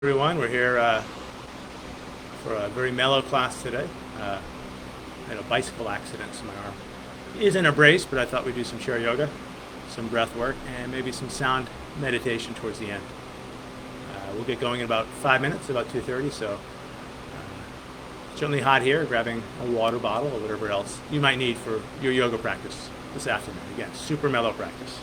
Everyone, we're here for a very mellow class today. I had a bicycle accident, so my arm is in a brace, but I thought we'd do some chair yoga, some breath work, and maybe some sound meditation towards the end. We'll get going in about 5 minutes, about 2:30. So certainly hot here. Grabbing a water bottle or whatever else you might need for your yoga practice this afternoon. Again, super mellow practice.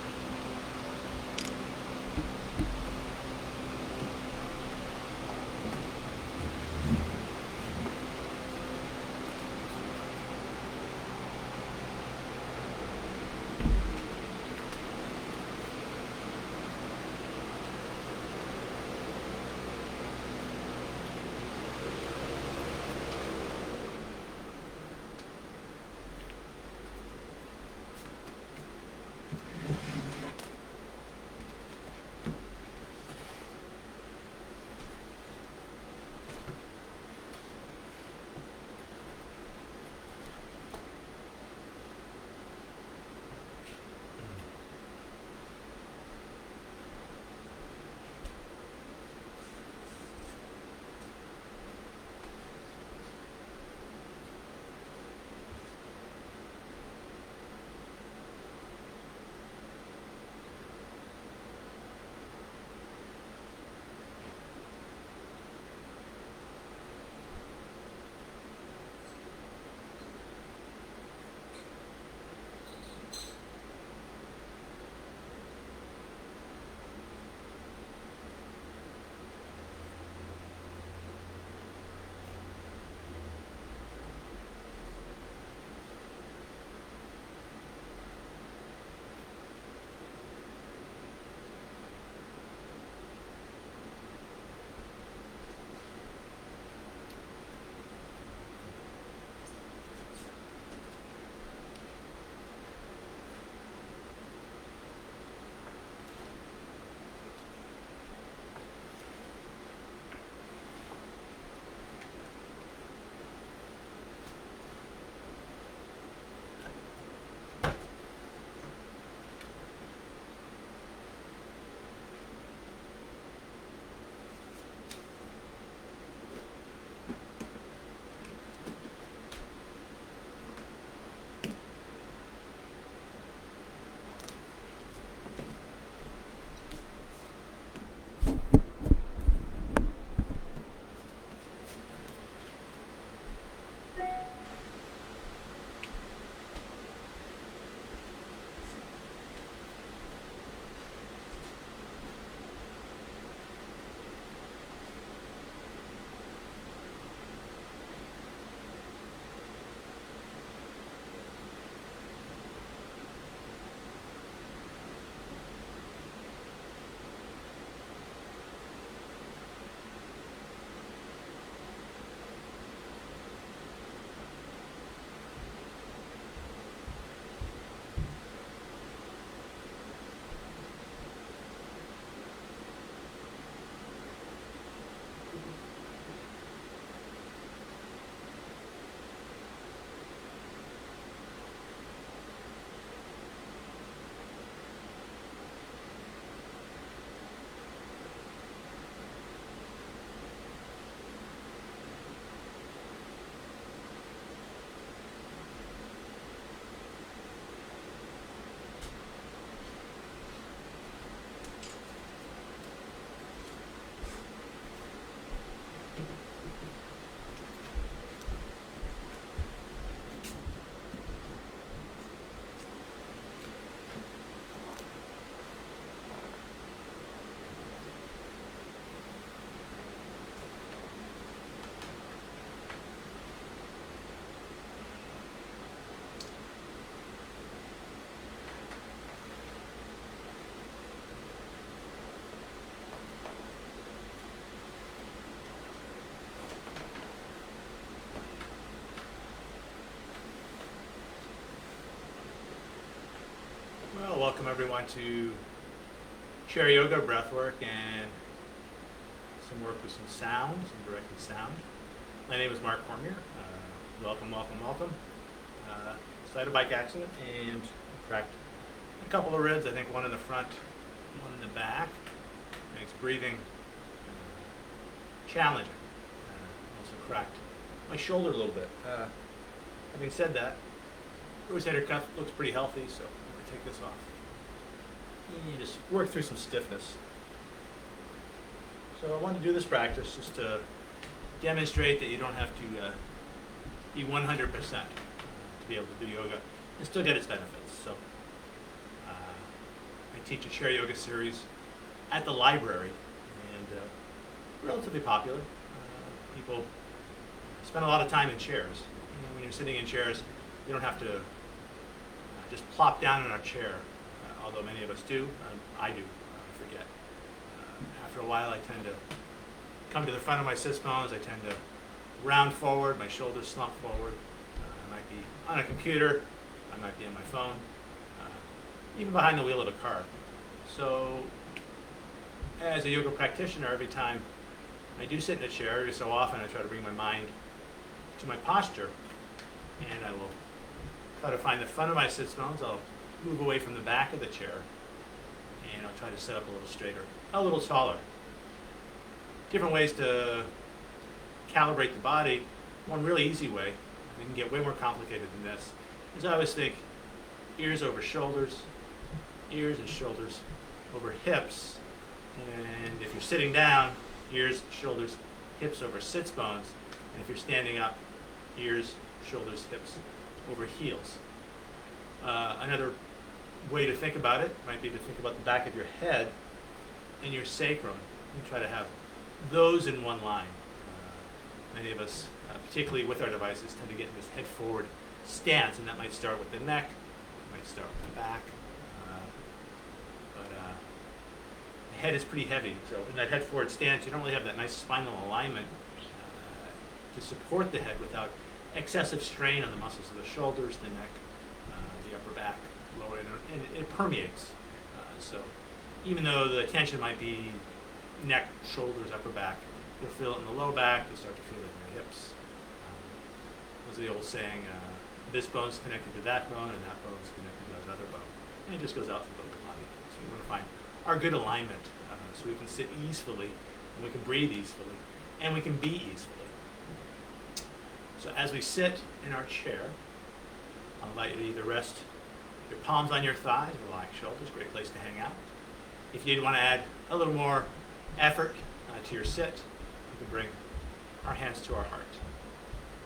Well, welcome everyone to chair yoga, breath work, and some work with some sound, some directed sound. My name is Mark Cormier. Welcome, welcome, welcome. So I had a bike accident and cracked a couple of ribs. I think one in the front, one in the back. Makes breathing challenging. Also cracked my shoulder a little bit. Having said that, rotator cuff looks pretty healthy, so I'm going to take this off. And just work through some stiffness. So I wanted to do this practice just to demonstrate that you don't have to be 100% to be able to do yoga and still get its benefits. So I teach a chair yoga series at the library, and relatively popular. People spend a lot of time in chairs. When you're sitting in chairs, you don't have to just plop down in a chair, although many of us do. I do, forget. After a while, I tend to come to the front of my sits bones. I tend to round forward, my shoulders slump forward. I might be on a computer, I might be on my phone, even behind the wheel of a car. So, as a yoga practitioner, every time I do sit in a chair, every so often I try to bring my mind to my posture, and I will try to find the front of my sits bones. I'll move away from the back of the chair, and I'll try to sit up a little straighter, a little taller. Different ways to calibrate the body. One really easy way, we can get way more complicated than this, is I always think ears over shoulders, ears and shoulders over hips, and if you're sitting down, ears, shoulders, hips over sits bones, and if you're standing up, ears, shoulders, hips over heels. Another way to think about it might be to think about the back of your head and your sacrum and try to have those in one line. Many of us, particularly with our devices, tend to get in this head forward stance, and that might start with the neck, might start with the back, but the head is pretty heavy, so in that head forward stance you don't really have that nice spinal alignment to support the head without excessive strain on the muscles of the shoulders, the neck, the upper back, lower, and it permeates. So even though the tension might be neck, shoulders, upper back, you'll feel it in the low back, you'll start to feel it in your hips. There's the old saying, this bone's connected to that bone, and that bone's connected to another bone. And it just goes out through the body. So we want to find our good alignment so we can sit easily, and we can breathe easily, and we can be easily. So as we sit in our chair, I'll invite you to either rest your palms on your thighs, relax shoulders, great place to hang out. If you want to add a little more effort to your sit, you can bring our hands to our heart.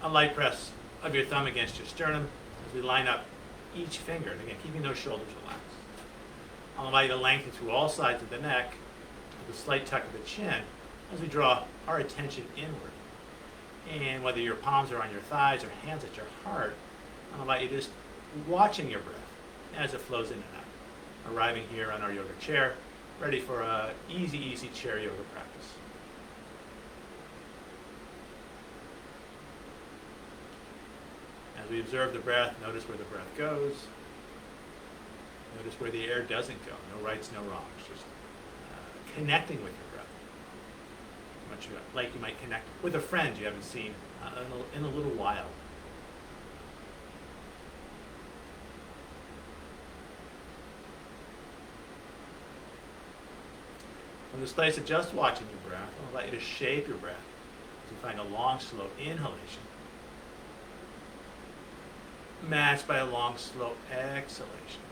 A light press of your thumb against your sternum as we line up each finger, and again, keeping those shoulders relaxed. I'll invite you to lengthen through all sides of the neck with a slight tuck of the chin as we draw our attention inward. And whether your palms are on your thighs or hands at your heart, I'll invite you to just watching your breath as it flows in and out. Arriving here on our yoga chair, ready for a easy chair yoga practice. As we observe the breath, notice where the breath goes. Notice where the air doesn't go. No rights, no wrongs. Just connecting with your breath. Much like you might connect with a friend you haven't seen in a little while. From this place of just watching your breath, I'll invite you to shape your breath as you find a long, slow inhalation, matched by a long, slow exhalation.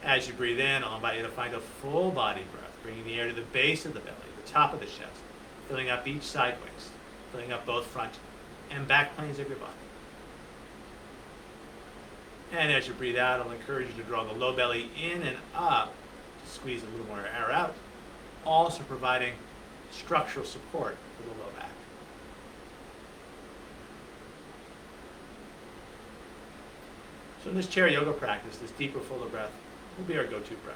As you breathe in, I'll invite you to find a full body breath, bringing the air to the base of the belly, the top of the chest, filling up each side waist, filling up both front and back planes of your body. And as you breathe out, I'll encourage you to draw the low belly in and up, squeeze a little more air out, also providing structural support for the low back. So in this chair yoga practice, this deeper, fuller breath will be our go-to breath.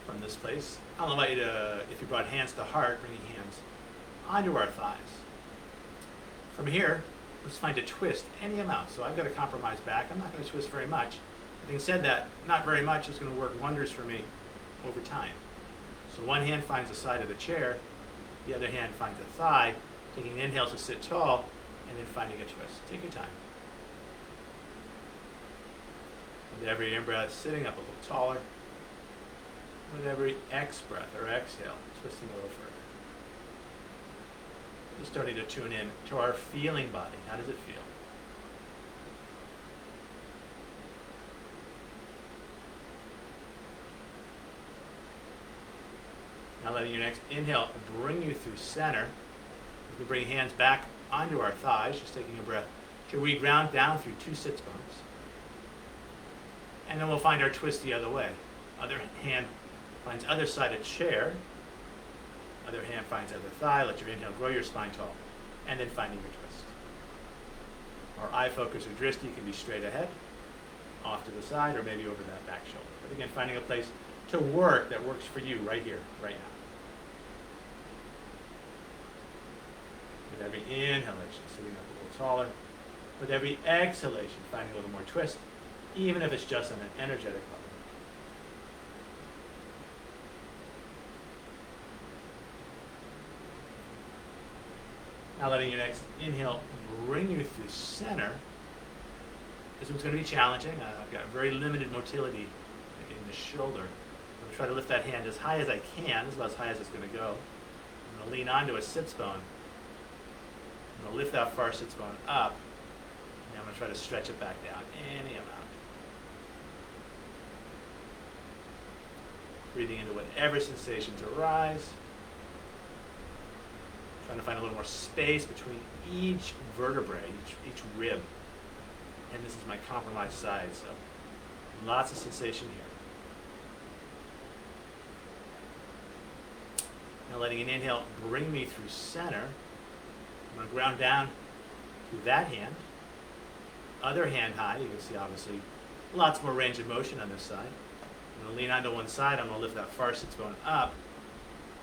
From this place, I'll invite you to, if you brought hands to heart, bringing hands onto our thighs. From here, let's find a twist, any amount. So I've got a compromised back. I'm not going to twist very much. Having said that, not very much is going to work wonders for me over time. So one hand finds the side of the chair, the other hand finds a thigh, taking an inhale to sit tall, and then finding a twist. Take your time. With every in-breath, sitting up a little taller. With every ex-breath or exhale, twisting a little further. Just starting to tune in to our feeling body. How does it feel? Now letting your next inhale bring you through center. We can bring hands back onto our thighs, just taking a breath till we ground down through 2 sits bones. And then we'll find our twist the other way. Other hand finds other side of chair. Other hand finds other thigh. Let your inhale grow your spine tall. And then finding your twist. Our eye focus or drishti can be straight ahead, off to the side, or maybe over that back shoulder. But again, finding a place to work that works for you right here, right now. With every inhalation, sitting up a little taller. With every exhalation, finding a little more twist, even if it's just on an energetic level. Now letting your next inhale bring you through center. This one's going to be challenging. I've got very limited motility in the shoulder. I'm going to try to lift that hand as high as I can, as about as high as it's going to go. I'm going to lean onto a sits bone. I'm going to lift that far sits bone up. And I'm going to try to stretch it back down any amount. Breathing into whatever sensations arise. Trying to find a little more space between each vertebrae, each rib. And this is my compromised side, so lots of sensation here. Now letting an inhale bring me through center. I'm going to ground down through that hand. Other hand high, you can see obviously lots more range of motion on this side. I'm going to lean onto one side, I'm going to lift that far sits bone up.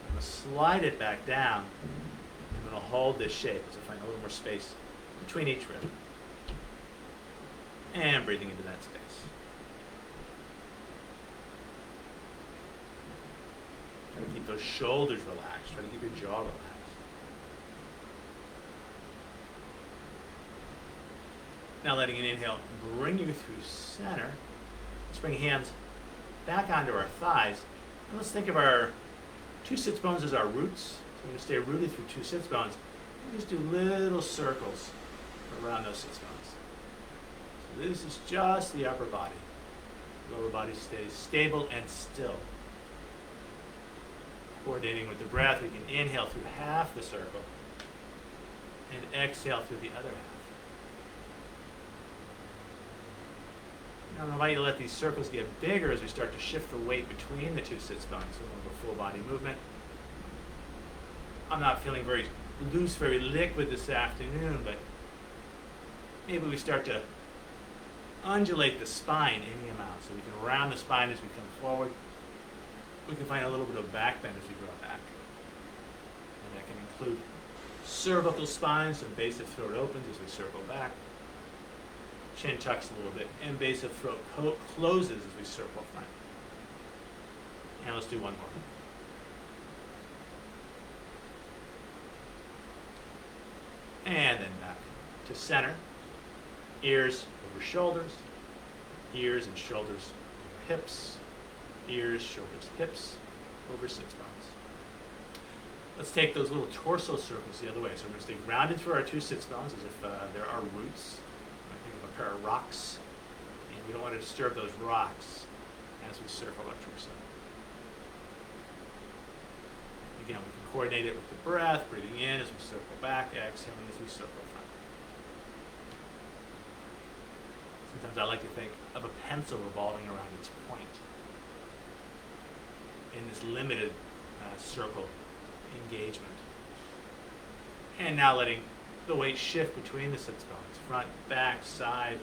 I'm going to slide it back down. I'm going to hold this shape as I find a little more space between each rib. And breathing into that space. Try to keep those shoulders relaxed. Try to keep your jaw relaxed. Now letting an inhale bring you through center. Let's bring hands back onto our thighs. And let's think of our 2 sits bones as our roots. We're going to stay rooted through 2 sits bones. And just do little circles around those sits bones. So this is just the upper body. Lower body stays stable and still. Coordinating with the breath, we can inhale through half the circle and exhale through the other half. Now I invite you to let these circles get bigger as we start to shift the weight between the 2 sits bones. So we'll have a full body movement. I'm not feeling very loose, very liquid this afternoon, but maybe we start to undulate the spine any amount. So we can round the spine as we come forward. We can find a little bit of back bend as we draw back. And that can include cervical spine, so base of throat opens as we circle back. Chin tucks a little bit, and base of throat closes as we circle front. And let's do one more. And then back to center. Ears over shoulders. Ears and shoulders over hips. Ears, shoulders, hips over sits bones. Let's take those little torso circles the other way. So we're going to stay grounded through our 2 sits bones as if they're our roots. Think of a pair of rocks. And we don't want to disturb those rocks as we circle our torso. Again, we can coordinate it with the breath, breathing in as we circle back, exhaling as we circle front. Sometimes I like to think of a pencil revolving around its point in this limited circle engagement. And now letting the weight shift between the sits bones, front, back, side,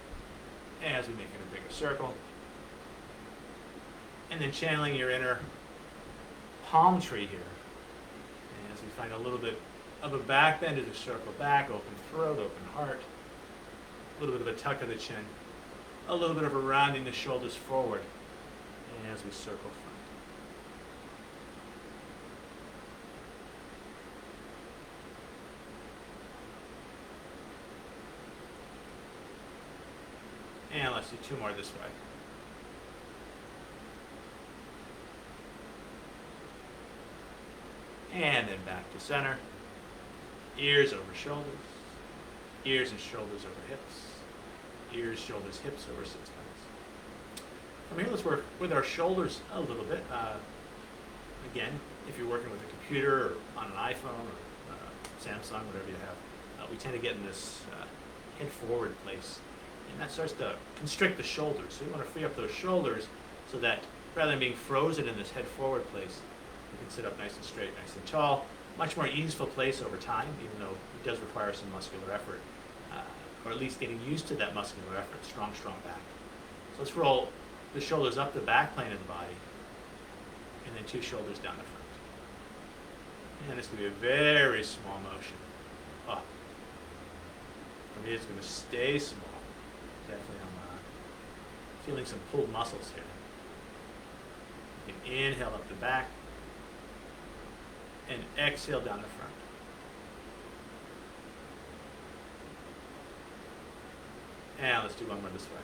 as we make it a bigger circle. And then channeling your inner palm tree here. And as we find a little bit of a back bend as we circle back, open throat, open heart, a little bit of a tuck of the chin, a little bit of a rounding the shoulders forward, and as we circle front. And let's do 2 more this way. And then back to center. Ears over shoulders. Ears and shoulders over hips. Ears, shoulders, hips over sits bones. From here, let's work with our shoulders a little bit. Again, if you're working with a computer or on an iPhone or Samsung, whatever you have, we tend to get in this head forward place. And that starts to constrict the shoulders. So you want to free up those shoulders so that rather than being frozen in this head forward place, you can sit up nice and straight, nice and tall. Much more easeful place over time, even though it does require some muscular effort, or at least getting used to that muscular effort. Strong, strong back. So let's roll the shoulders up the back plane of the body, and then 2 shoulders down the front. And this will be a very small motion. Oh. For me, it's going to stay small. Definitely, I'm feeling some pulled muscles here. You can inhale up the back, and exhale down the front. And let's do one more this way.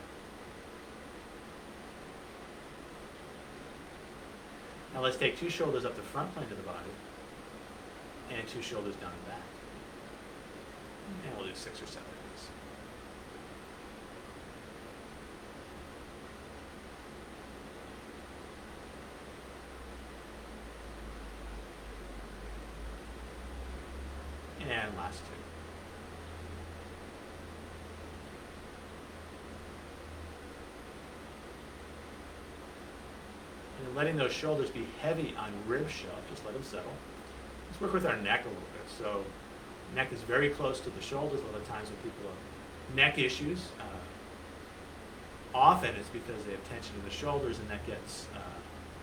Now let's take 2 shoulders up the front plane of the body, and 2 shoulders down the back. And we'll do 6 or 7 of these. And last 2. And letting those shoulders be heavy on rib shelf, just let them settle. Let's work with our neck a little bit. So neck is very close to the shoulders. A lot of times when people have neck issues, often it's because they have tension in the shoulders, and that gets,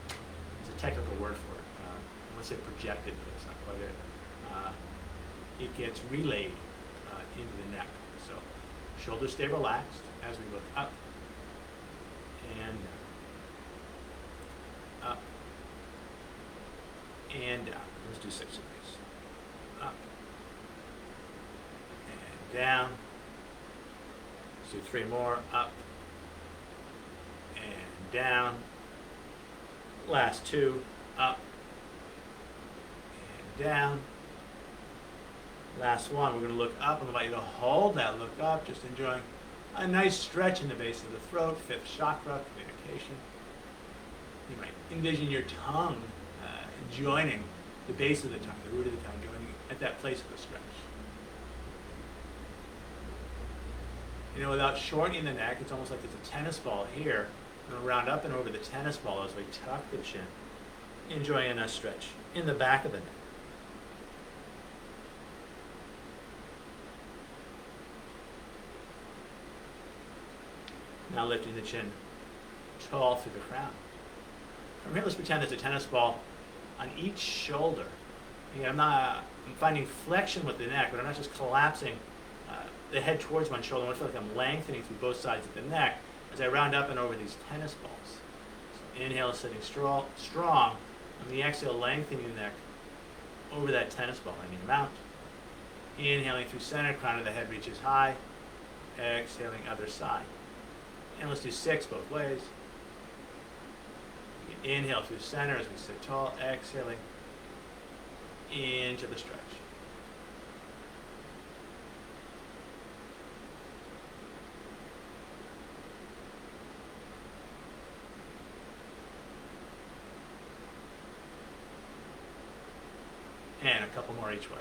there's a technical word for it. I want to say projected, but it's not quite it. It gets relayed into the neck. So shoulders stay relaxed as we look up and down. Up and down. Let's do 6 of these. Up and down. Let's do 3 more. Up and down. Last 2. Up and down. Last one, we're going to look up. I'm going to invite you to hold that look up, just enjoying a nice stretch in the base of the throat, 5th chakra, communication. You might envision your tongue joining the base of the tongue, the root of the tongue, joining at that place of the stretch. You know, without shortening the neck, it's almost like there's a tennis ball here. We're going to round up and over the tennis ball as we tuck the chin, enjoying a nice stretch in the back of the neck. Now lifting the chin tall through the crown. From here, let's pretend there's a tennis ball on each shoulder. Again, I'm finding flexion with the neck, but I'm not just collapsing the head towards one shoulder. I feel like I'm lengthening through both sides of the neck as I round up and over these tennis balls. So inhale, sitting strong. On the exhale, lengthening the neck over that tennis ball. I mean, mount. Inhaling through center, crown of the head reaches high. Exhaling other side. And let's do 6 both ways. Inhale through center as we sit tall, exhaling into the stretch. And a couple more each way.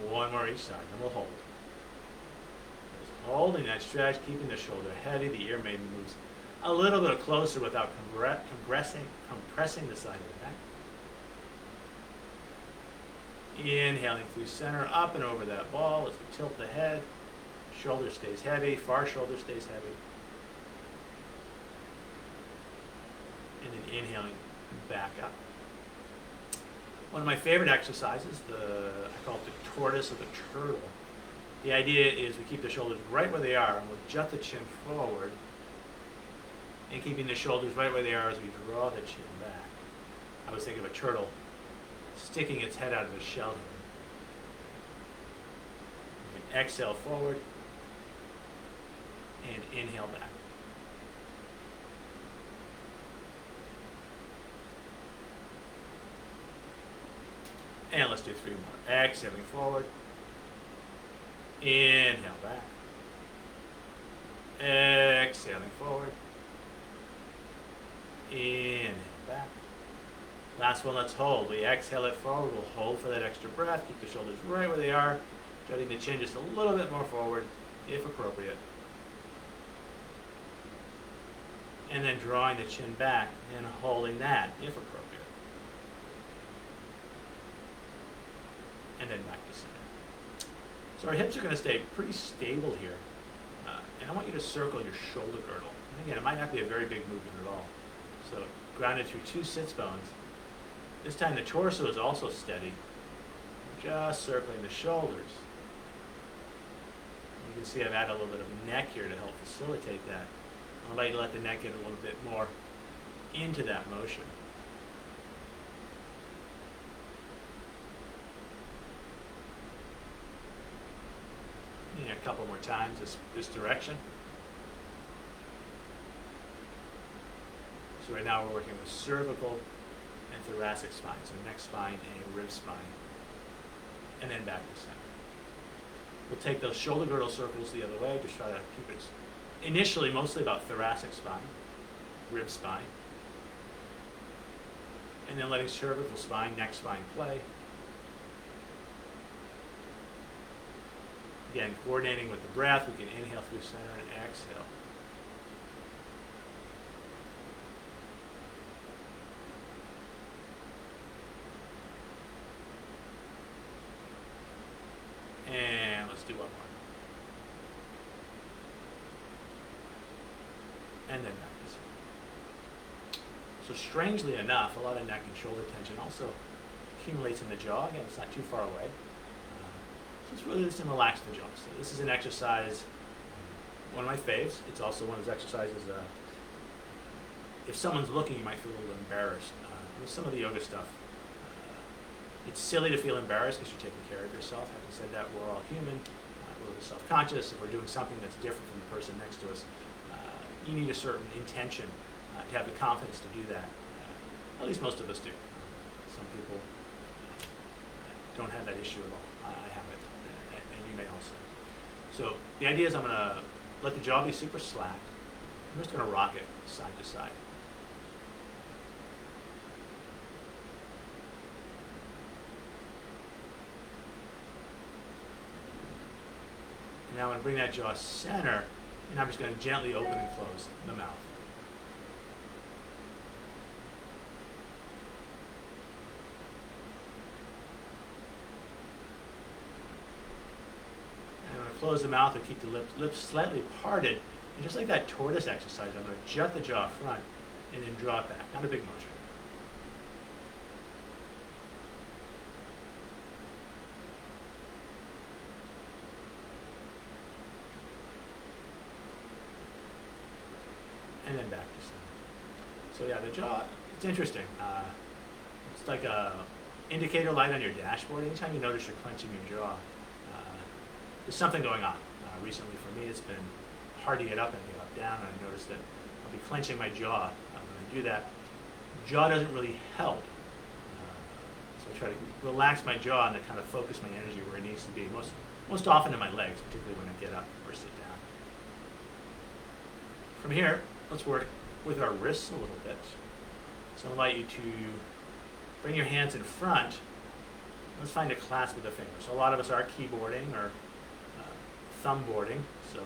One more each side, and we'll hold. Just holding that stretch, keeping the shoulder heavy. The ear maybe moves a little bit closer without compressing the side of the neck. Inhaling through center, up and over that ball as we tilt the head. Shoulder stays heavy, far shoulder stays heavy. And then inhaling back up. One of my favorite exercises, I call it the tortoise or the turtle. The idea is we keep the shoulders right where they are, and we'll jut the chin forward, and keeping the shoulders right where they are as we draw the chin back. I was thinking of a turtle sticking its head out of the shell here. You can exhale forward, and inhale back. do 3 more. Exhaling forward. Inhale back. Exhaling forward. Inhale back. Last one, let's hold. We exhale it forward. We'll hold for that extra breath. Keep the shoulders right where they are. Jutting the chin just a little bit more forward, if appropriate. And then drawing the chin back and holding that, if appropriate. And then back to center. So our hips are going to stay pretty stable here. And I want you to circle your shoulder girdle. And again, it might not be a very big movement at all. So grounded through 2 sits bones. This time the torso is also steady. Just circling the shoulders. You can see I've added a little bit of neck here to help facilitate that. I'd like to let the neck get a little bit more into that motion. And a couple more times this direction. So right now we're working with cervical and thoracic spine. So neck spine and rib spine. And then back to center. We'll take those shoulder girdle circles the other way to try to keep it initially mostly about thoracic spine, rib spine, and then letting cervical spine, neck spine play. Again, coordinating with the breath, we can inhale through center and exhale. And let's do one more. And then back to center. So strangely enough, a lot of neck and shoulder tension also accumulates in the jaw. Again, it's not too far away. So it's really just to relax the jaw. So this is an exercise, one of my faves. It's also one of those exercises, if someone's looking, you might feel a little embarrassed. With some of the yoga stuff, it's silly to feel embarrassed because you're taking care of yourself. Having said that, we're all human. We're a little self-conscious. If we're doing something that's different from the person next to us, you need a certain intention to have the confidence to do that. At least most of us do. Some people don't have that issue at all. I have it, and you may also. So the idea is I'm going to let the jaw be super slack. I'm just going to rock it side to side. And now I'm going to bring that jaw center, and I'm just going to gently open and close the mouth. And I'm going to close the mouth and keep the lips slightly parted. And just like that tortoise exercise, I'm going to jut the jaw front and then draw it back. Not a big motion. And then back to center. So yeah, the jaw, it's interesting. It's like a indicator light on your dashboard. Anytime you notice you're clenching your jaw, there's something going on. Recently for me, it's been hard to get up and get up down, and I noticed that I'll be clenching my jaw when I do that. Jaw doesn't really help. So I try to relax my jaw and then kind of focus my energy where it needs to be. Most often in my legs, particularly when I get up or sit down. From here, let's work with our wrists a little bit. So I invite you to bring your hands in front. Let's find a clasp with the fingers. So a lot of us are keyboarding or thumb boarding. So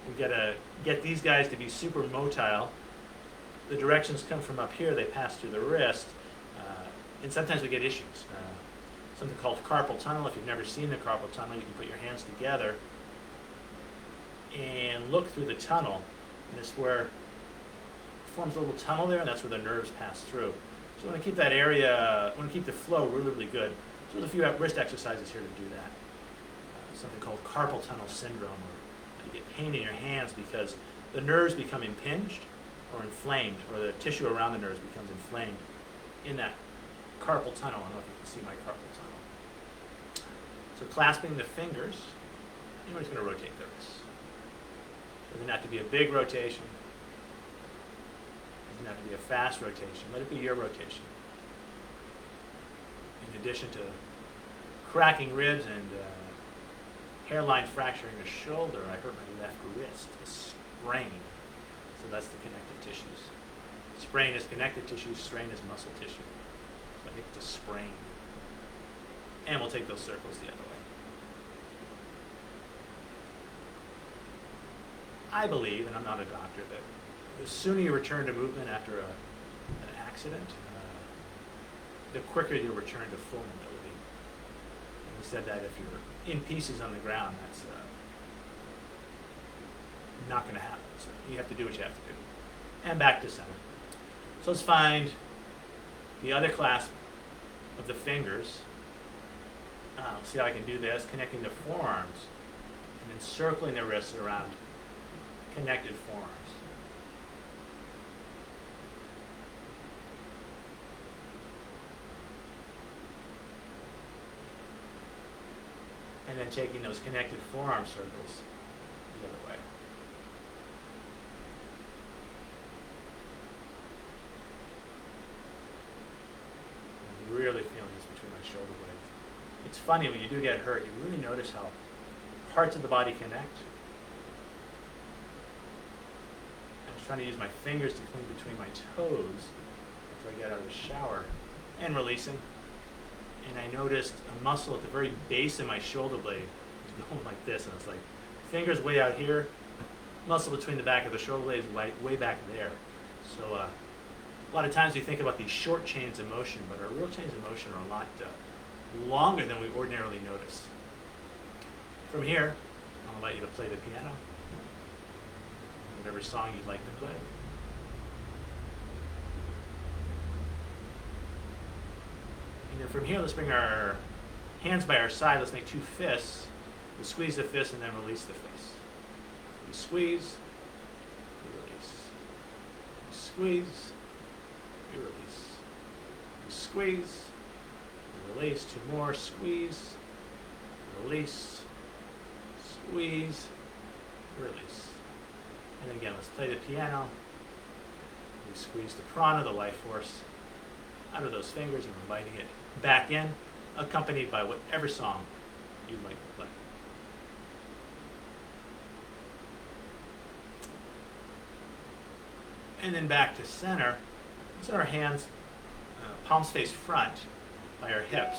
we've got to get these guys to be super motile. The directions come from up here, they pass through the wrist, and sometimes we get issues. Something called carpal tunnel. If you've never seen the carpal tunnel, you can put your hands together and look through the tunnel. And it's where it forms a little tunnel there, and that's where the nerves pass through. So I want to keep that area, I want to keep the flow really, really good. So there's a few wrist exercises here to do that. Something called carpal tunnel syndrome, where you get pain in your hands because the nerves become impinged or inflamed, or the tissue around the nerves becomes inflamed in that carpal tunnel. I don't know if you can see my carpal tunnel. So clasping the fingers, and we're just going to rotate the wrists. Doesn't have to be a big rotation. Doesn't have to be a fast rotation. Let it be your rotation. And then addition to cracking ribs and hairline fracturing a shoulder, I hurt my left wrist, a sprain. So that's the connective tissues. Sprain is connective tissue, strain is muscle tissue. So I think it's a sprain. And we'll take those circles the other way. I believe, and I'm not a doctor, that the sooner you return to movement after an accident, the quicker you return to full mobility. And we said that if you're in pieces on the ground, that's not going to happen. So you have to do what you have to do. And back to center. So let's find the other clasp of the fingers. See how I can do this, connecting the forearms and then circling the wrists around connected forearms. And then taking those connected forearm circles the other way. I'm really feeling this between my shoulder blades. It's funny, when you do get hurt, you really notice how parts of the body connect. I'm just trying to use my fingers to clean between my toes after I get out of the shower and releasing. And I noticed a muscle at the very base of my shoulder blade was going like this, and it's like fingers way out here, muscle between the back of the shoulder blade is way back there. So a lot of times we think about these short chains of motion, but our real chains of motion are a lot longer than we ordinarily notice. From here, I'll invite you to play the piano, whatever song you'd like to play. And then from here, let's bring our hands by our side. Let's make two fists. We squeeze the fist and then release the fist. We squeeze, we release. We squeeze, we release. We squeeze, we release. Two more. Squeeze, release, squeeze, release. And then again, let's play the piano. We squeeze the prana, the life force, out of those fingers and inviting it back in, accompanied by whatever song you'd like to play. And then back to center. Set our hands, palms face front by our hips.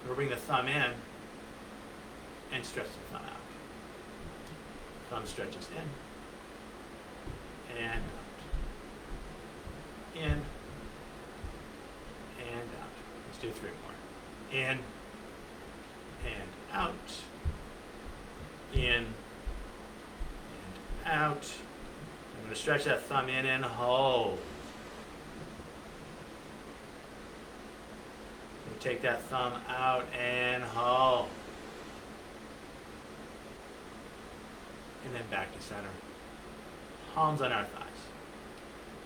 We'll bring the thumb in and stretch the thumb out. Thumb stretches in and out. In and out. Let's do 3 more. In and out. In and out. I'm going to stretch that thumb in and hold. We take that thumb out and hold. And then back to center. Palms on our thighs.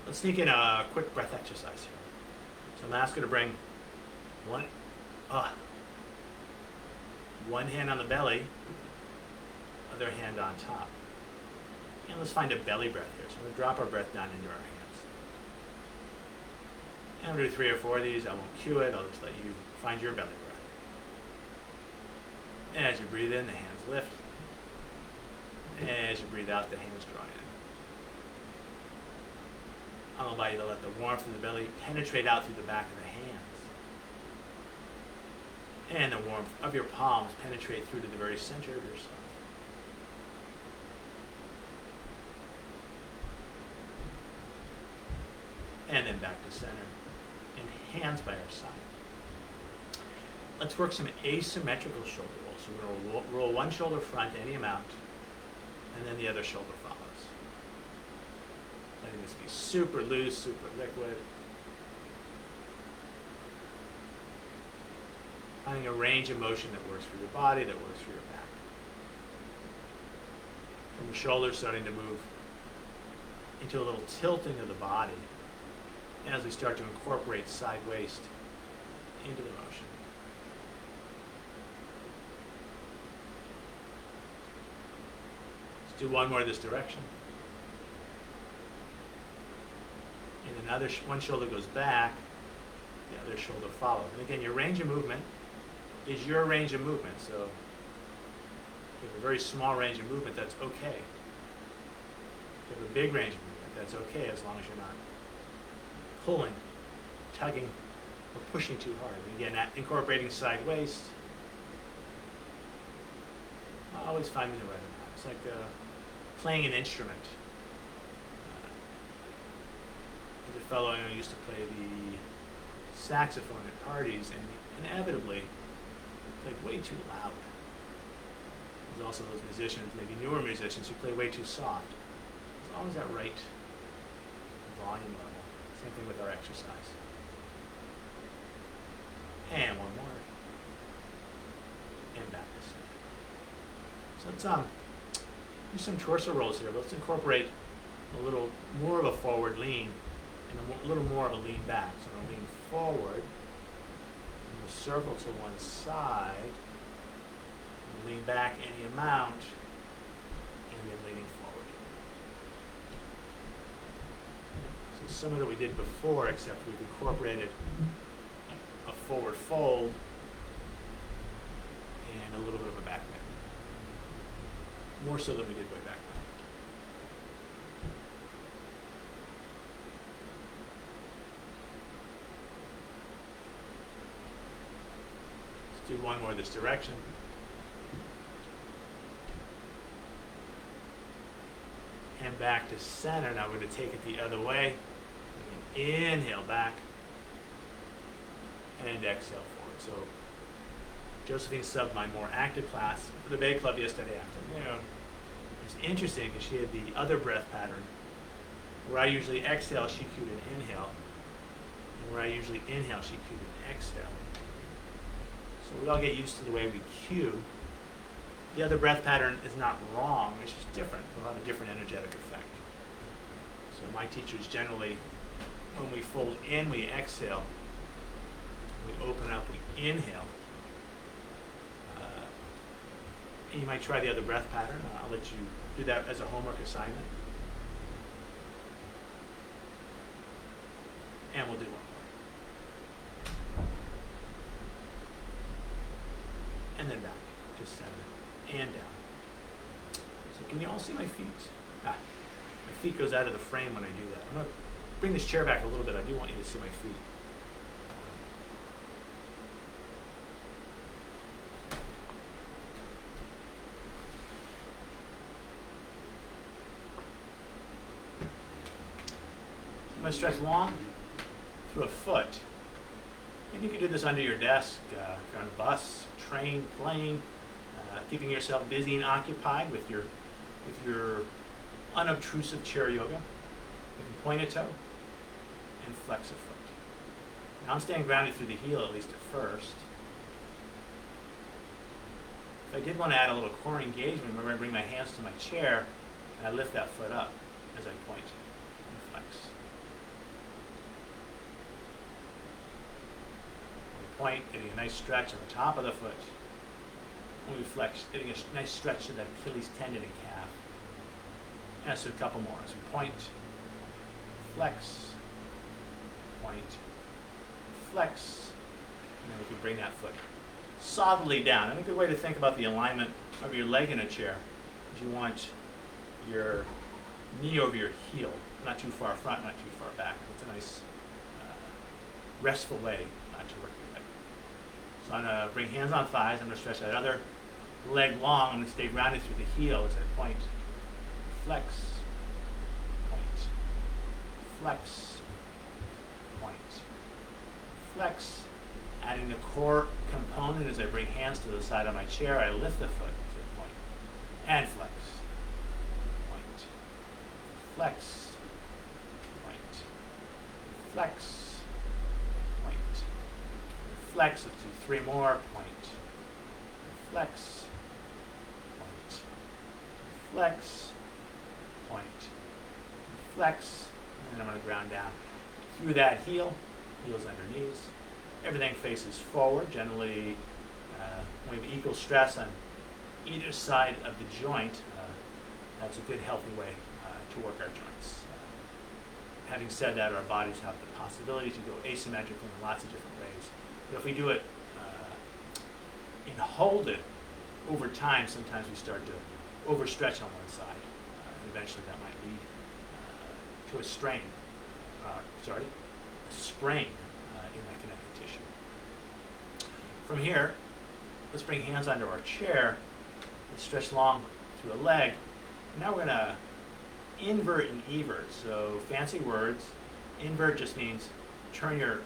Let's sneak in a quick breath exercise here. So I'm going to ask you to bring one hand on the belly, other hand on top. And let's find a belly breath here. So we're going to drop our breath down into our hands. And we'll do 3 or 4 of these. I won't cue it. I'll just let you find your belly breath. And as you breathe in, the hands lift. And as you breathe out, the hands draw in. I'll allow you to let the warmth of the belly penetrate out through the back of the hands. And the warmth of your palms penetrate through to the very center of yourself. And then back to center. And hands by our side. Let's work some asymmetrical shoulder rolls. So we're going to roll one shoulder front any amount, and then the other shoulder follows. Letting this be super loose, super liquid. Finding a range of motion that works for your body, that works for your back. From the shoulders starting to move into a little tilting of the body as we start to incorporate side waist into the motion. Let's do one more this direction. And another, one shoulder goes back, the other shoulder follows. And again, your range of movement is your range of movement. So if you have a very small range of movement, that's okay. If you have a big range of movement, that's okay as long as you're not pulling, tugging, or pushing too hard. And again, that incorporating side waist. Always finding the right amount. It's like playing an instrument. There's a fellow I know used to play the saxophone at parties, and inevitably played way too loud. There's also those musicians, maybe newer musicians, who play way too soft. There's always that right volume level. Same thing with our exercise. And one more. And back to center. So let's do some torso rolls here, but let's incorporate a little more of a forward lean and a little more of a lean back. So I'm going to lean forward, and we'll circle to one side, and lean back any amount, and then leaning forward. So similar to what we did before, except we've incorporated a forward fold and a little bit of a back bend. More so than we did way back then. Let's do one more this direction. And back to center. Now we're going to take it the other way. Inhale back. And exhale forward. So Josephine subbed my more active class for the Bay Club yesterday afternoon. It's interesting because she had the other breath pattern where I usually exhale, she cued an inhale. And where I usually inhale, she cued an exhale. So we all get used to the way we cue. The other breath pattern is not wrong, it's just different. It'll have a different energetic effect. So my teachers generally, when we fold in, we exhale. We open up, we inhale. And you might try the other breath pattern. I'll let you do that as a homework assignment. And we'll do one more. And then back, just center and down. So can you all see my feet? My feet goes out of the frame when I do that. I'm going to bring this chair back a little bit. I do want you to see my feet. I'm going to stretch long through a foot. And you can do this under your desk, if you're on a bus, train, plane, keeping yourself busy and occupied with your unobtrusive chair yoga. You can point a toe and flex a foot. Now I'm staying grounded through the heel, at least at first. If I did want to add a little core engagement, I'm going to bring my hands to my chair and I lift that foot up as I point and flex. Point, getting a nice stretch on the top of the foot. When we flex, getting a nice stretch to that Achilles tendon and calf. And let's do a couple more. So point, flex, point, flex, and then we can bring that foot solidly down. And a good way to think about the alignment of your leg in a chair is you want your knee over your heel, not too far front, not too far back. It's a nice restful way to work your leg. So I'm going to bring hands on thighs. I'm going to stretch that other leg long. I'm going to stay grounded through the heel as I point, flex, point, flex, point, flex. Adding the core component as I bring hands to the side of my chair, I lift the foot to the point, and flex, point, flex, point, flex, point, flex. Let's do three more, point, flex, point, flex, point, flex, and then I'm going to ground down through that heel, heels under knees. Everything faces forward. Generally, when we have equal stress on either side of the joint, that's a good, healthy way to work our joints. Having said that, our bodies have the possibility to go asymmetrical in lots of different ways. But if we do it and hold it over time. Sometimes we start to overstretch on one side. And eventually that might lead to a strain, a sprain in that connective tissue. From here, let's bring hands onto our chair. Let's stretch long through a leg. Now we're going to invert and evert. So fancy words. Invert just means turn your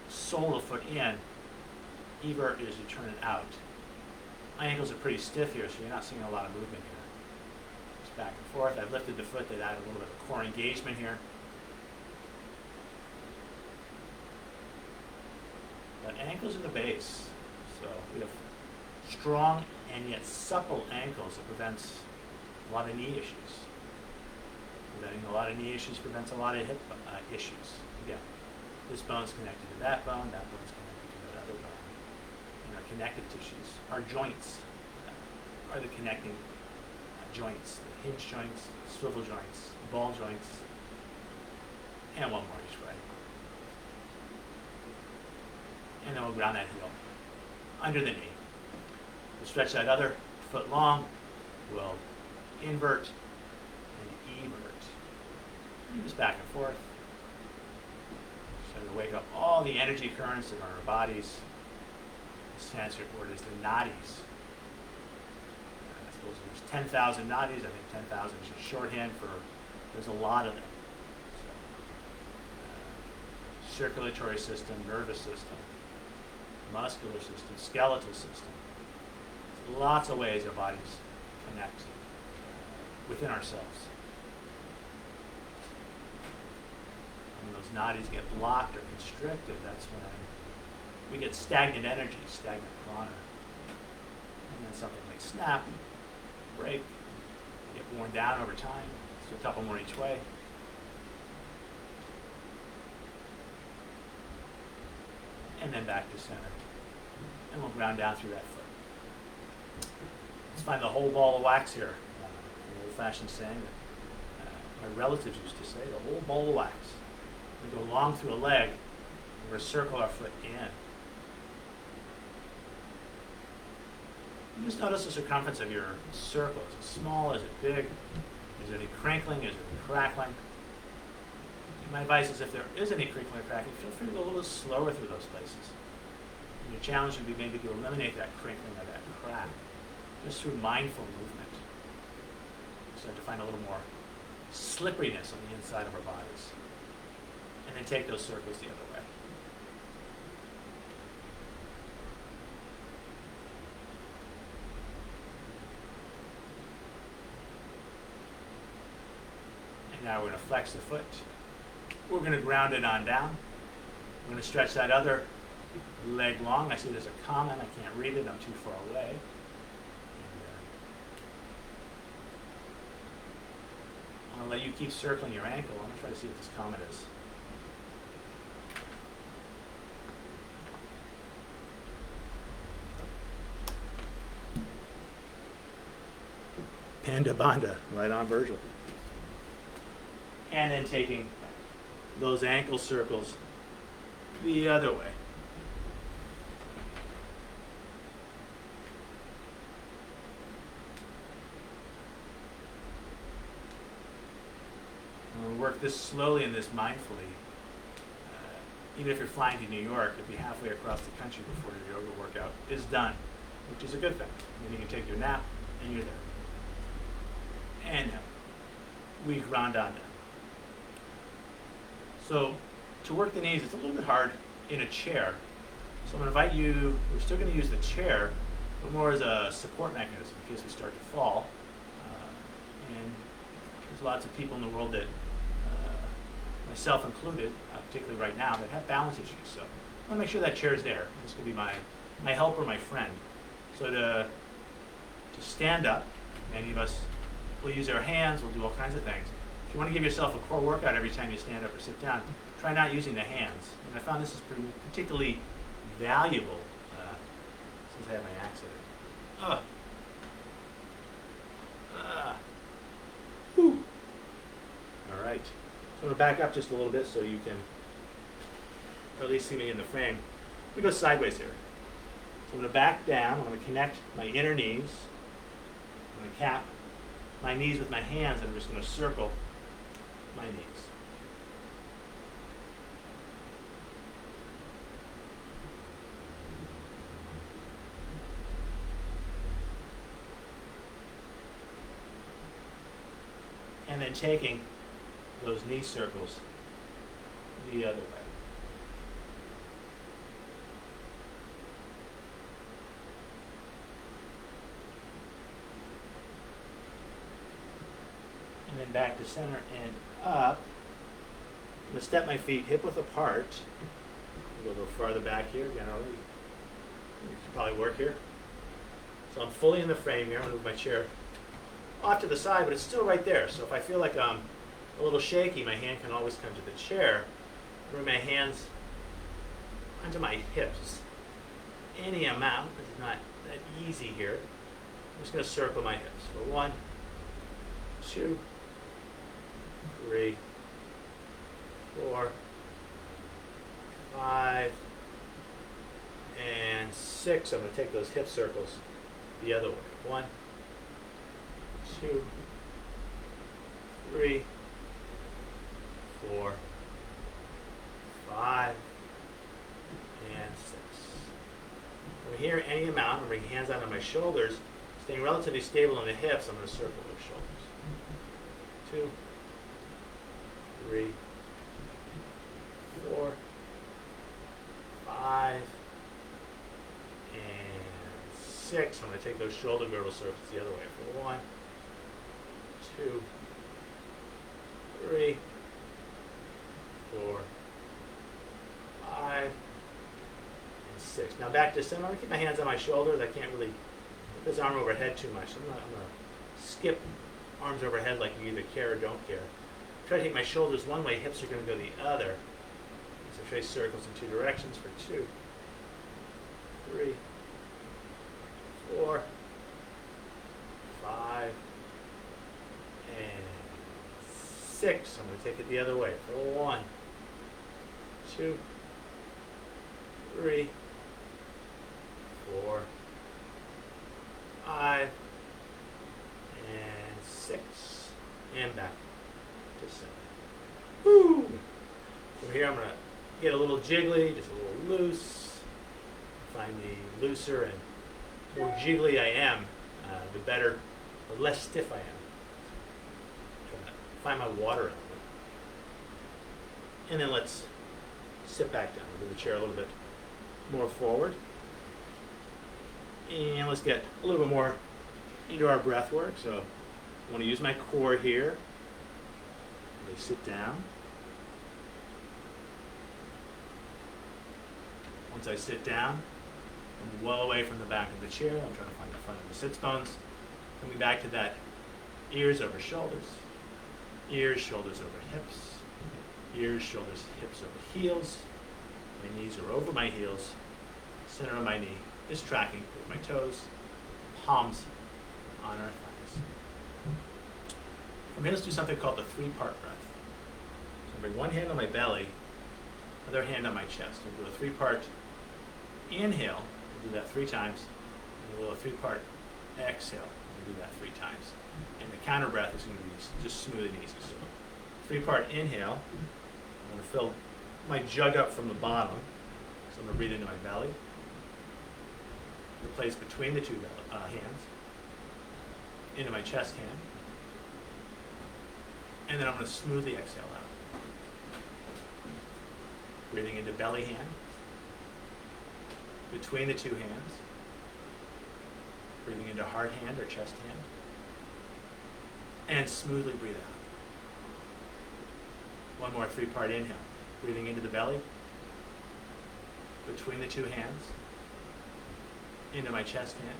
sole of the foot in. Evert is you turn it out. My ankles are pretty stiff here, so you're not seeing a lot of movement here. Just back and forth. I've lifted the foot that added a little bit of core engagement here. But ankles are the base. So we have strong and yet supple ankles that prevents a lot of knee issues. Preventing a lot of knee issues prevents a lot of hip issues. Again, this bone's connected to that bone, that bone's connected to that other bone. And our connective tissues, our joints, are the connecting joints, the hinge joints, swivel joints, ball joints, and one more each way. And then we'll ground that heel under the knee. We'll stretch that other foot long. We'll invert and evert. Just back and forth. So to wake up all the energy currents that are in our bodies. The Sanskrit word is the nadis. I suppose there's 10,000 nadis. I think 10,000 is just shorthand for there's a lot of them. So, circulatory system, nervous system, muscular system, skeletal system. Lots of ways our bodies connect within ourselves. When those nadis get blocked or constricted, that's when we get stagnant energy, stagnant prana. And then something might snap, break, get worn down over time. So a couple more each way. And then back to center. And we'll ground down through that foot. Let's find the whole ball of wax here. An old-fashioned saying that my relatives used to say, the whole ball of wax. We go long through a leg, and we circle our foot in. You just notice the circumference of your circle. Is it small? Is it big? Is there any crinkling? Is there any crackling? My advice is if there is any crinkling or cracking, feel free to go a little slower through those places. And your challenge would be maybe to eliminate that crinkling or that crack just through mindful movement. Start to find a little more slipperiness on the inside of our bodies. And then take those circles the other way. And now we're going to flex the foot. We're going to ground it on down. We're going to stretch that other leg long. I see there's a comment. I can't read it. I'm too far away. I'll let you keep circling your ankle. I'm going to try to see what this comment is. Panda Banda, right on Virgil. And then taking those ankle circles the other way. We'll work this slowly and this mindfully. Even if you're flying to New York, it'll be halfway across the country before your yoga workout is done, which is a good thing. Then you can take your nap and you're there. And we ground on down. So to work the knees, it's a little bit hard in a chair. So I'm going to invite you, we're still going to use the chair, but more as a support mechanism in case we start to fall. And there's lots of people in the world that, myself included, particularly right now, that have balance issues. So I want to make sure that chair is there. This could be my helper, my friend. So to stand up, many of us will use our hands, we'll do all kinds of things. If you want to give yourself a core workout every time you stand up or sit down, try not using the hands. And I found this is particularly valuable since I had my accident. Whew. All right. So I'm going to back up just a little bit so you can at least see me in the frame. We go sideways here. I'm going to back down. I'm going to connect my inner knees. I'm going to cap my knees with my hands, and I'm just going to circle my knees. And then taking those knee circles the other way. And then back to center and up. I'm going to step my feet hip width apart. Go a little farther back here. Generally, you can probably work here. So I'm fully in the frame here. I'm going to move my chair off to the side, but it's still right there. So if I feel like I'm a little shaky, my hand can always come to the chair. Bring my hands onto my hips. Any amount. It's not that easy here. I'm just going to circle my hips. For 1, 2, 3, 4, 5, and 6. I'm going to take those hip circles the other way. 1, 2, 3, 4, 5, and 6. From here, any amount, I'm bring hands onto my shoulders, staying relatively stable in the hips. I'm going to circle those shoulders. 2, 3, 4, 5, and 6. I'm going to take those shoulder girdle circles the other way. For 1, 2, 3, 4, 5, and 6. Now back to center. I'm going to keep my hands on my shoulders. I can't really put this arm overhead too much. I'm going to skip arms overhead like you either care or don't care. Try to take my shoulders one way, hips are going to go the other. So trace circles in 2 directions for 2, 3, 4, 5, and 6. I'm going to take it the other way. For 1, 2, 3, 4, 5, and 6. And back to center. Woo! From here I'm going to get a little jiggly, just a little loose. Find the looser and more jiggly I am, the better, the less stiff I am. Trying to find my water element. And then let's sit back down. Move the chair a little bit more forward. And let's get a little bit more into our breath work. So I want to use my core here. Really sit down. Once I sit down, I'm well away from the back of the chair. I'm trying to find the front of the sits bones. Coming back to that ears over shoulders, ears, shoulders over hips, ears, shoulders, hips over heels. My knees are over my heels. Center of my knee is tracking with my toes, palms on our thighs. From here, let's do something called the 3-part breath. So I bring one hand on my belly, other hand on my chest. We'll do a 3-part inhale. We'll do that 3 times. And we'll do a 3-part exhale. We'll do that 3 times. And the counter breath is going to be just smooth and easy. So 3-part inhale. I'm going to fill my jug up from the bottom. So I'm going to breathe into my belly. The place between the 2 hands. Into my chest hand. And then I'm going to smoothly exhale out. Breathing into belly hand. Between the 2 hands. Breathing into heart hand or chest hand. And smoothly breathe out. One more 3-part inhale. Breathing into the belly. Between the 2 hands. Into my chest hand.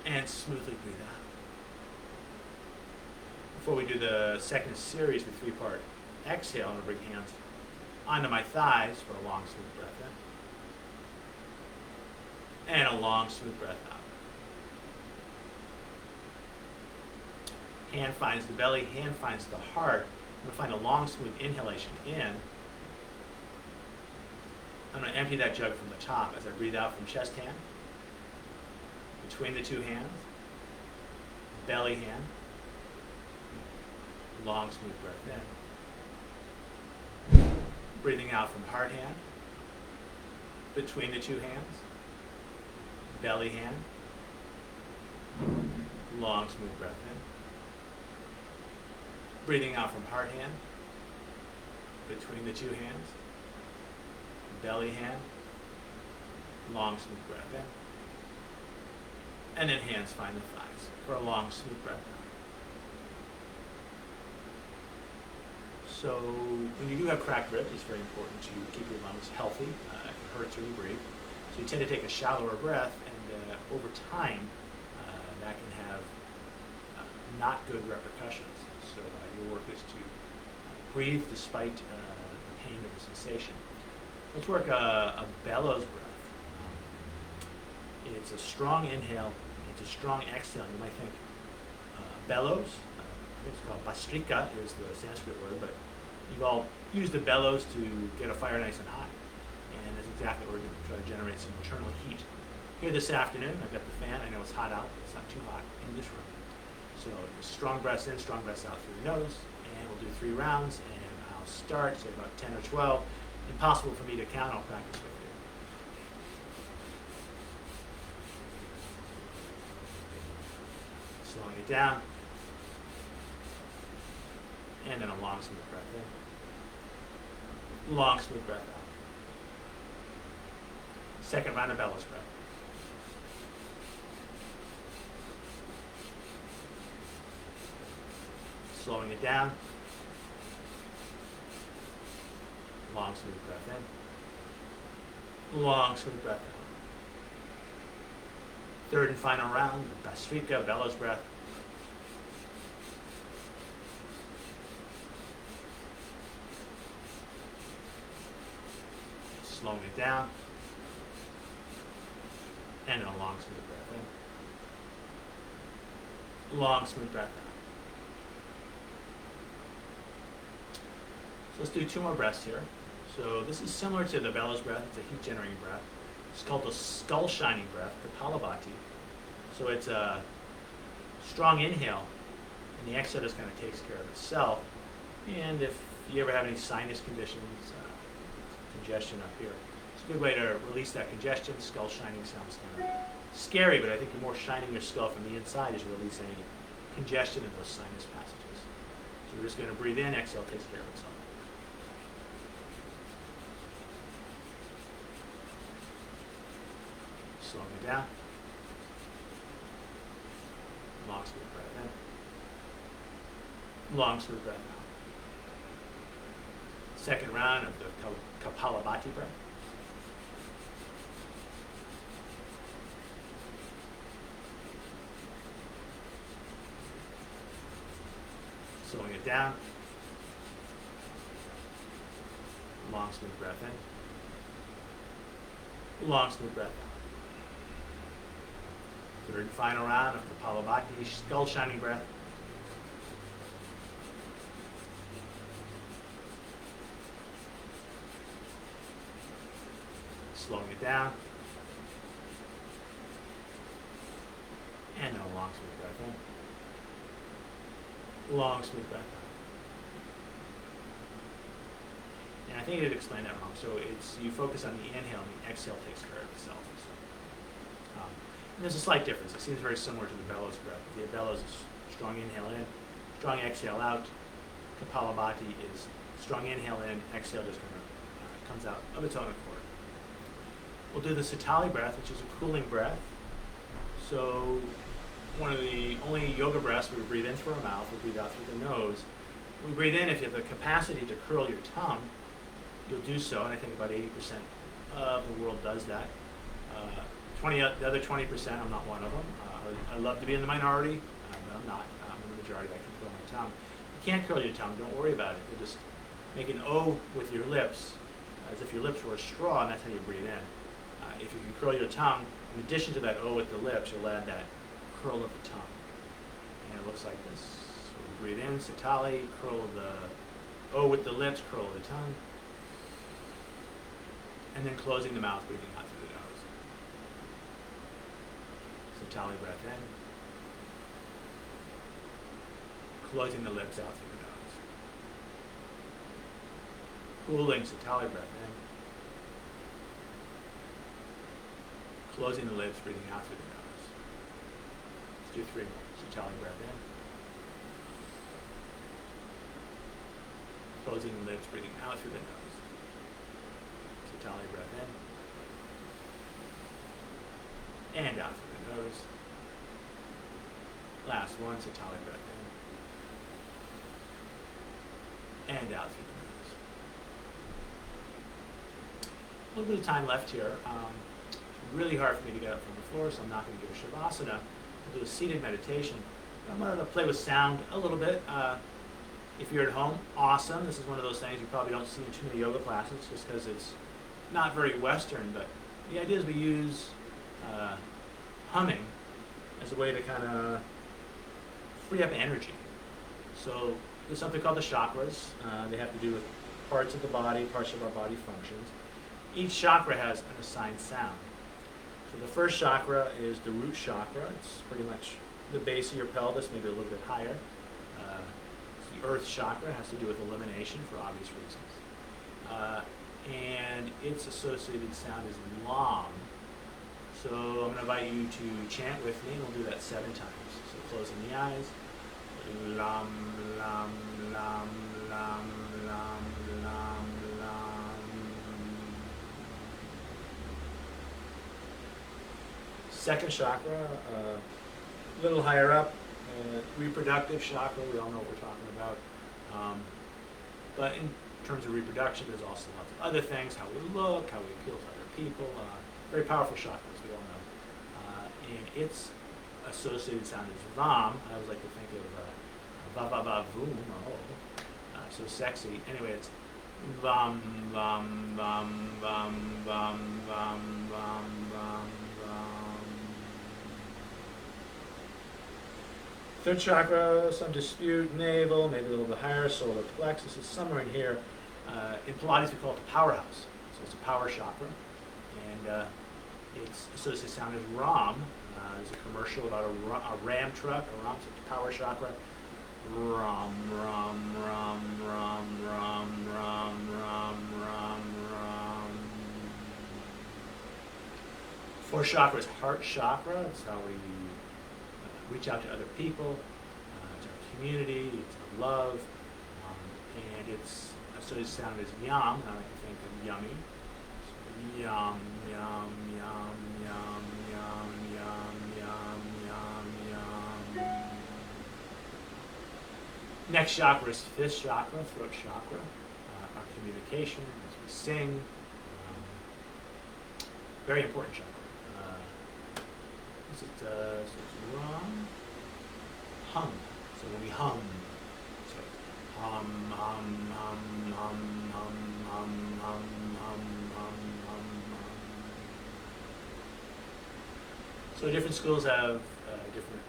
And smoothly breathe out. Before we do the second series with 3-part exhale, I'm going to bring hands onto my thighs for a long, smooth breath in. And a long, smooth breath out. Hand finds the belly, hand finds the heart. I'm going to find a long, smooth inhalation in. I'm going to empty that jug from the top as I breathe out from chest hand, between the two hands, belly hand, long smooth breath in. Breathing out from heart hand, between the two hands, belly hand, long smooth breath in. Breathing out from heart hand, between the two hands, belly hand, long smooth breath in. And then hands find the thighs for a long smooth breath out. So when you do have cracked ribs, it's very important to keep your lungs healthy. It hurts when you breathe. So you tend to take a shallower breath, and over time, that can have not good repercussions. So your work is to breathe despite the pain or the sensation. Let's work a bellows breath. It's a strong inhale, it's a strong exhale. You might think bellows, it's called bastrika is the Sanskrit word, but you've all used the bellows to get a fire nice and hot. And that's exactly what we're going to try to generate some internal heat. Here this afternoon, I've got the fan. I know it's hot out, but it's not too hot in this room. So strong breaths in, strong breaths out through the nose, and we'll do 3 rounds, and I'll start, say about 10 or 12. Impossible for me to count, I'll practice with you. Slowing it down, and then a long smooth breath in. Long smooth breath out. Second round of bellows breath. Slowing it down. Long smooth breath in. Long smooth breath out. Third and final round, bastrika, bellows breath. Slowing it down. And then a long smooth breath in. Long smooth breath out. So let's do 2 more breaths here. So this is similar to the bellows breath. It's a heat generating breath. It's called the skull shining breath, Kapalabhati. So it's a strong inhale, and the exhale just kind of takes care of itself. And if you ever have any sinus conditions, congestion up here, it's a good way to release that congestion. Skull shining sounds kind of scary, but I think the more shining your skull from the inside is releasing any congestion in those sinus passages. So we're just going to breathe in, exhale takes care of itself. Slowing it down. Long smooth breath in. Long smooth breath out. Second round of the Kapalabhati breath. Slowing it down. Long smooth breath in. Long smooth breath out. Third and final round of Kapalabhati, skull shining breath. Slowing it down. And then a long smooth breath in. Long smooth breath out. And I think I did explain that wrong. So it's you focus on the inhale and the exhale takes care of itself. And there's a slight difference. It seems very similar to the bellows breath. The bellows is strong inhale in, strong exhale out. Kapalabhati is strong inhale in, exhale just kind of comes out of its own accord. We'll do the Sitali breath, which is a cooling breath. So one of the only yoga breaths we breathe in through our mouth, we breathe out through the nose. When we breathe in, if you have the capacity to curl your tongue, you'll do so, and I think about 80% of the world does that. The other 20%, I'm not one of them. I love to be in the minority, but I'm not. I'm in the majority. I can curl my tongue. You can't curl your tongue. Don't worry about it. You just make an O with your lips, as if your lips were a straw, and that's how you breathe in. If you can curl your tongue, in addition to that O with the lips, you'll add that curl of the tongue. And it looks like this. So we breathe in, Sitali, curl the O with the lips, curl of the tongue. And then closing the mouth, breathing out through the nose. So tally breath in. Closing the lips out through the nose. Cooling, so tally breath in. Closing the lips, breathing out through the nose. Let's do 3 more. So tally breath in. Closing the lips, breathing out through the nose. So tally breath in. And out through the nose. Last one, so tally breath in. And out through the nose. A little bit of time left here. It's really hard for me to get up from the floor, so I'm not going to do a Shavasana. I'll do a seated meditation. I'm going to play with sound a little bit. If you're at home, awesome. This is one of those things you probably don't see in too many yoga classes just because it's not very Western, but the idea is we use humming as a way to kind of free up energy. So there's something called the chakras. They have to do with parts of the body, parts of our body functions. Each chakra has an assigned sound. So the first chakra is the root chakra. It's pretty much the base of your pelvis, maybe a little bit higher. The earth chakra has to do with elimination for obvious reasons. And its associated sound is lam. So I'm going to invite you to chant with me, and we'll do that 7 times. So closing the eyes. Lam, lam, lam, lam, lam, lam, lam. Second chakra, a little higher up, reproductive chakra. We all know what we're talking about. But in terms of reproduction, there's also lots of other things, how we look, how we appeal to other people. Very powerful chakras, we all know. And its associated sound is vam. I always like to think of va va va voom. So sexy. Anyway, it's vam vam vam vam vam vam vam vam vam. Third chakra, some dispute, navel, maybe a little bit higher, solar plexus is somewhere in here. In Pilates, we call it the powerhouse. So it's a power chakra, and its associated sound is ram. There's a commercial about a Ram truck, a Ram, so it's a power chakra. Ram, ram, ram, ram, ram, ram, ram, ram, ram. Fourth chakra is heart chakra. It's how we reach out to other people, to our community, to love, and its associated sound is yam. I like to think of yummy. So yum, yum, yum, yum, yum, yum, yum, yum, yum. Next chakra is fifth chakra, throat chakra. Our communication as we sing. Very important chakra. So it's rum, hum. So when we hum, so hum, hum, hum, hum, hum, hum, hum, hum, hum, hum, hum. So different schools have different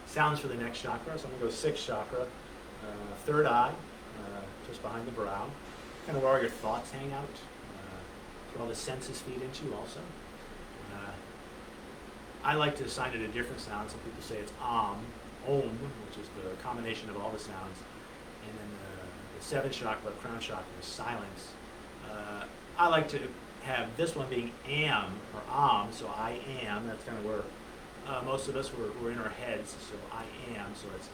sounds for the next chakra. So I'm going to go sixth chakra, third eye, just behind the brow, kind of where all your thoughts hang out, where all the senses feed into also. I like to assign it a different sound. Some people say it's om, which is the combination of all the sounds. And then the seventh chakra, crown chakra, is silence. I like to have this one being am, or om, so I am. That's kind of where most of us, we're in our heads, so I am. So it's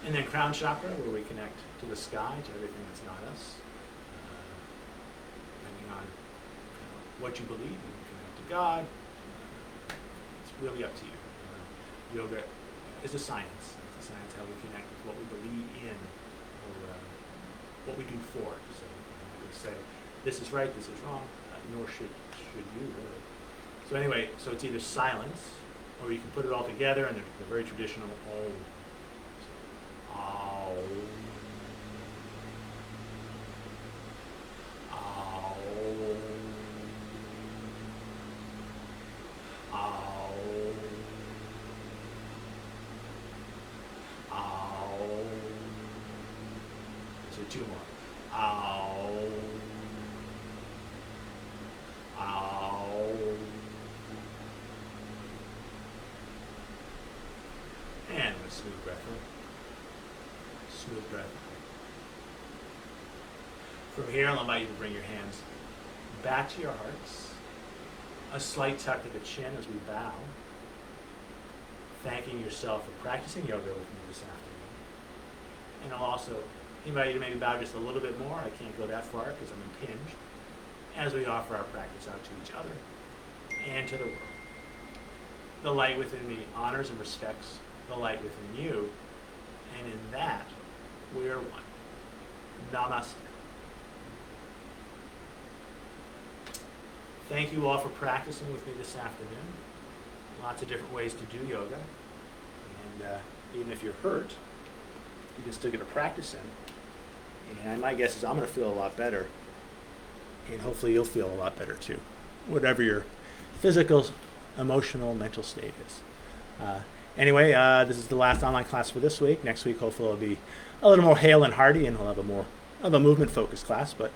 And then crown chakra, where we connect to the sky, to everything that's not us. Depending on what you believe, you can connect to God. It's really up to you. Yoga is a science. It's a science how we connect with what we believe in, or what we do for it. So we say, this is right, this is wrong, nor should you really. So anyway, so it's either silence, or you can put it all together in the very traditional om. Let's do 2 more. Ow. Ow. And a smooth breath in. Smooth breath. From here, I'll invite you to bring your hands back to your hearts. A slight tuck of the chin as we bow. Thanking yourself for practicing yoga with me this afternoon. And I'll also invite you to maybe bow just a little bit more. I can't go that far because I'm impinged. As we offer our practice out to each other and to the world. The light within me honors and respects the light within you. And in that, we are one. Namaste. Thank you all for practicing with me this afternoon. Lots of different ways to do yoga. And even if you're hurt, you can still get a practice in. And my guess is I'm going to feel a lot better. And hopefully you'll feel a lot better too. Whatever your physical, emotional, mental state is. Anyway, this is the last online class for this week. Next week, hopefully it'll be a little more hale and hearty, and we'll have a more of a movement-focused class. But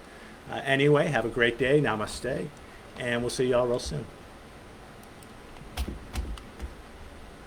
anyway, have a great day. Namaste. And we'll see you all real soon.